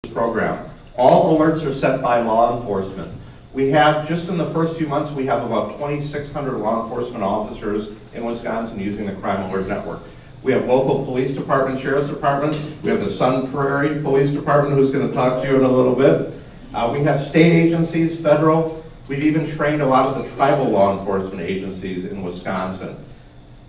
program. All alerts are sent by law enforcement. We have, just in the first few months, we have about 2,600 law enforcement officers in Wisconsin using the Crime Alert Network. We have local police department, sheriff's departments. We have the Sun Prairie Police Department, who's going to talk to you in a little bit. We have state agencies, federal. We've even trained a lot of the tribal law enforcement agencies in Wisconsin.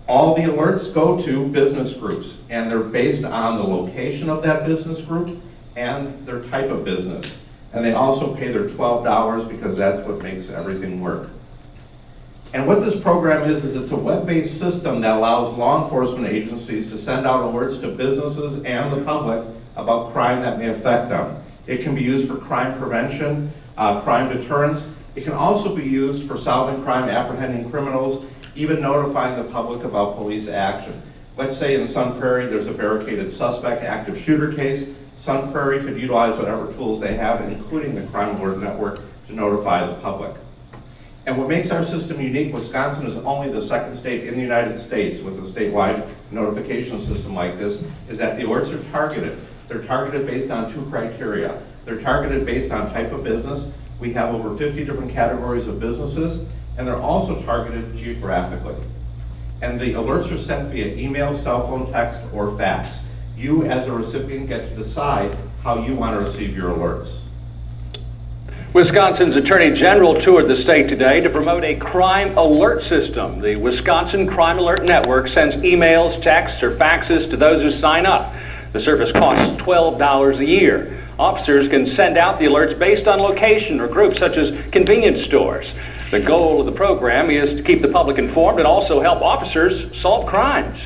All the alerts go to business groups, and they're based on the location of that business group and their type of business. And they also pay their $12 because that's what makes everything work. And what this program is it's a web-based system that allows law enforcement agencies to send out alerts to businesses and the public about crime that may affect them. It can be used for crime prevention, crime deterrence. It can also be used for solving crime, apprehending criminals, even notifying the public about police action. Let's say in Sun Prairie there's a barricaded suspect, active shooter case. Sun Prairie could utilize whatever tools they have, including the Crime Alert Network, to notify the public. And what makes our system unique, Wisconsin is only the second state in the United States with a statewide notification system like this, is that the alerts are targeted. They're targeted based on two criteria. They're targeted based on type of business. We have over 50 different categories of businesses, and they're also targeted geographically. And the alerts are sent via email, cell phone, text, or fax. You, as a recipient, get to decide how you want to receive your alerts. Wisconsin's Attorney General toured the state today to promote a crime alert system. The Wisconsin Crime Alert Network sends emails, texts, or faxes to those who sign up. The service costs $12 a year. Officers can send out the alerts based on location or groups such as convenience stores. The goal of the program is to keep the public informed and also help officers solve crimes.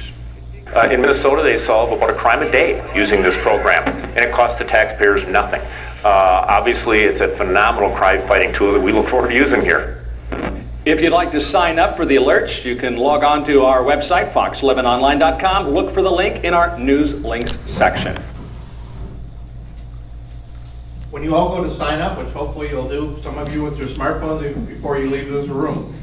In Minnesota, they solve about a crime a day using this program, and it costs the taxpayers nothing. Obviously, it's a phenomenal crime-fighting tool that we look forward to using here. If you'd like to sign up for the alerts, you can log on to our website, fox11online.com. Look for the link in our News Links section. When you all go to sign up, which hopefully you'll do, some of you with your smartphones even before you leave this room.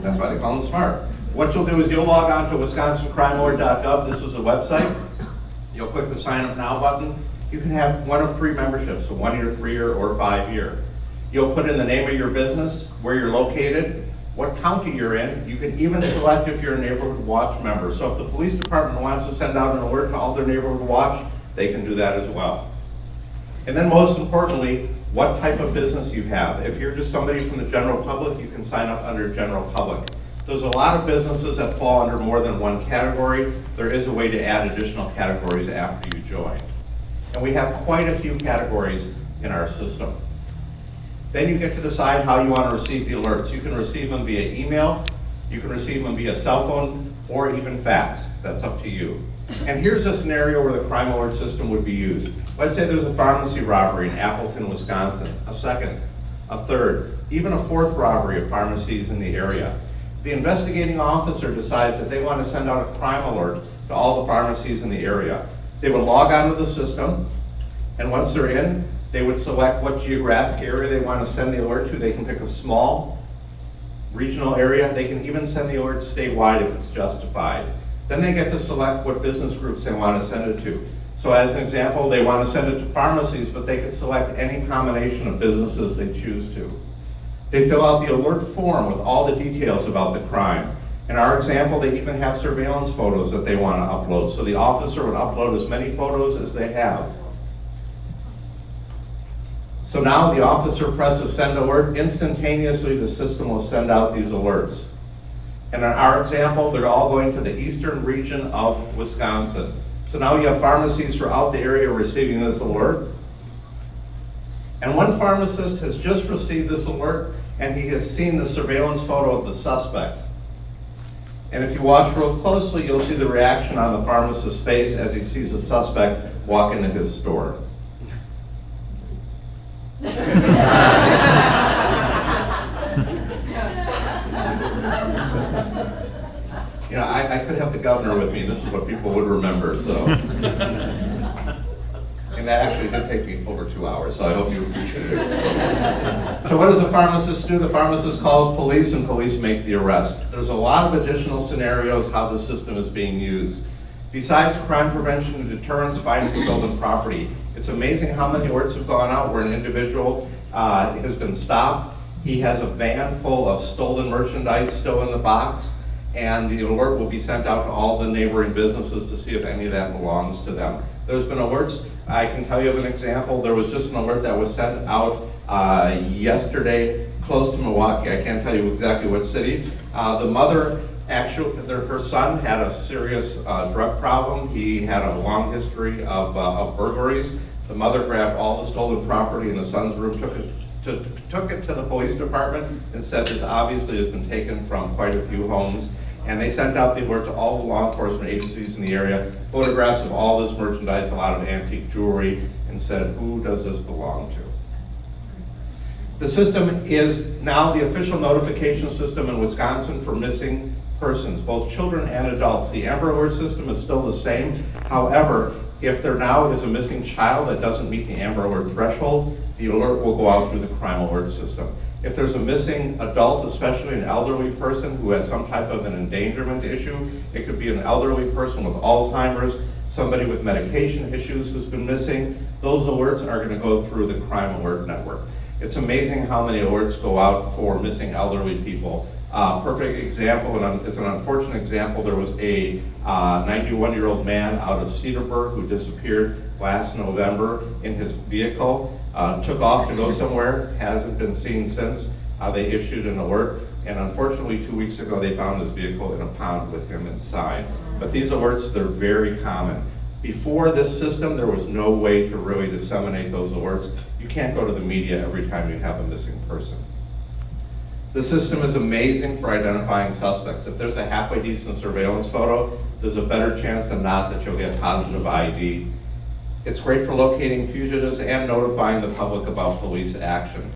That's why they call them smart. What you'll do is you'll log on to wisconsincrimealert.gov. This is a website. You'll click the sign up now button. You can have one of three memberships, so 1 year, 3 year, or 5 year. You'll put in the name of your business, where you're located, what county you're in. You can even select if you're a neighborhood watch member. So if the police department wants to send out an alert to all their neighborhood watch, they can do that as well. And then most importantly, what type of business you have. If you're just somebody from the general public, you can sign up under general public. There's a lot of businesses that fall under more than one category. There is a way to add additional categories after you join. And we have quite a few categories in our system. Then you get to decide how you want to receive the alerts. You can receive them via email, you can receive them via cell phone, or even fax. That's up to you. And here's a scenario where the crime alert system would be used. Let's say there's a pharmacy robbery in Appleton, Wisconsin, a second, a third, even a fourth robbery of pharmacies in the area. The investigating officer decides that they want to send out a crime alert to all the pharmacies in the area. They would log onto the system, and once they're in, they would select what geographic area they want to send the alert to. They can pick a small regional area. They can even send the alert statewide if it's justified. Then they get to select what business groups they want to send it to. So as an example, they want to send it to pharmacies, but they could select any combination of businesses they choose to. They fill out the alert form with all the details about the crime. In our example, they even have surveillance photos that they want to upload. So the officer would upload as many photos as they have. So now the officer presses send alert. Instantaneously, the system will send out these alerts. And in our example, they're all going to the eastern region of Wisconsin. So now you have pharmacies throughout the area receiving this alert. And one pharmacist has just received this alert, and he has seen the surveillance photo of the suspect. And if you watch real closely, you'll see the reaction on the pharmacist's face as he sees the suspect walk into his store. You know, I could have the governor with me. This is what people would remember, so. And that actually did take me over 2 hours, so I hope you appreciate it. So what does the pharmacist do? The pharmacist calls police, and police make the arrest. There's a lot of additional scenarios how the system is being used. Besides crime prevention and deterrence, finding stolen property, it's amazing how many alerts have gone out where an individual has been stopped. He has a van full of stolen merchandise still in the box, and the alert will be sent out to all the neighboring businesses to see if any of that belongs to them. There's been alerts. I can tell you of an example. There was just an alert that was sent out yesterday close to Milwaukee. I can't tell you exactly what city. The mother, actually, her son had a serious drug problem. He had a long history of burglaries. The mother grabbed all the stolen property in the son's room, took it to the police department, and said this obviously has been taken from quite a few homes. And they sent out the alert to all the law enforcement agencies in the area, photographs of all this merchandise, a lot of antique jewelry, and said, who does this belong to? The system is now the official notification system in Wisconsin for missing persons, both children and adults. The Amber Alert system is still the same. However, if there now is a missing child that doesn't meet the Amber Alert threshold, the alert will go out through the Crime Alert system. If there's a missing adult, especially an elderly person who has some type of an endangerment issue, it could be an elderly person with Alzheimer's, somebody with medication issues who's been missing, those alerts are going to go through the Crime Alert network. It's amazing how many alerts go out for missing elderly people. Perfect example, and it's an unfortunate example, there was a 91-year-old man out of Cedarburg who disappeared last November in his vehicle, took off to go somewhere, hasn't been seen since. They issued an alert, and unfortunately 2 weeks ago they found his vehicle in a pond with him inside. But these alerts, they're very common. Before this system, there was no way to really disseminate those alerts. You can't go to the media every time you have a missing person. The system is amazing for identifying suspects. If there's a halfway decent surveillance photo, there's a better chance than not that you'll get positive ID. It's great for locating fugitives and notifying the public about police action.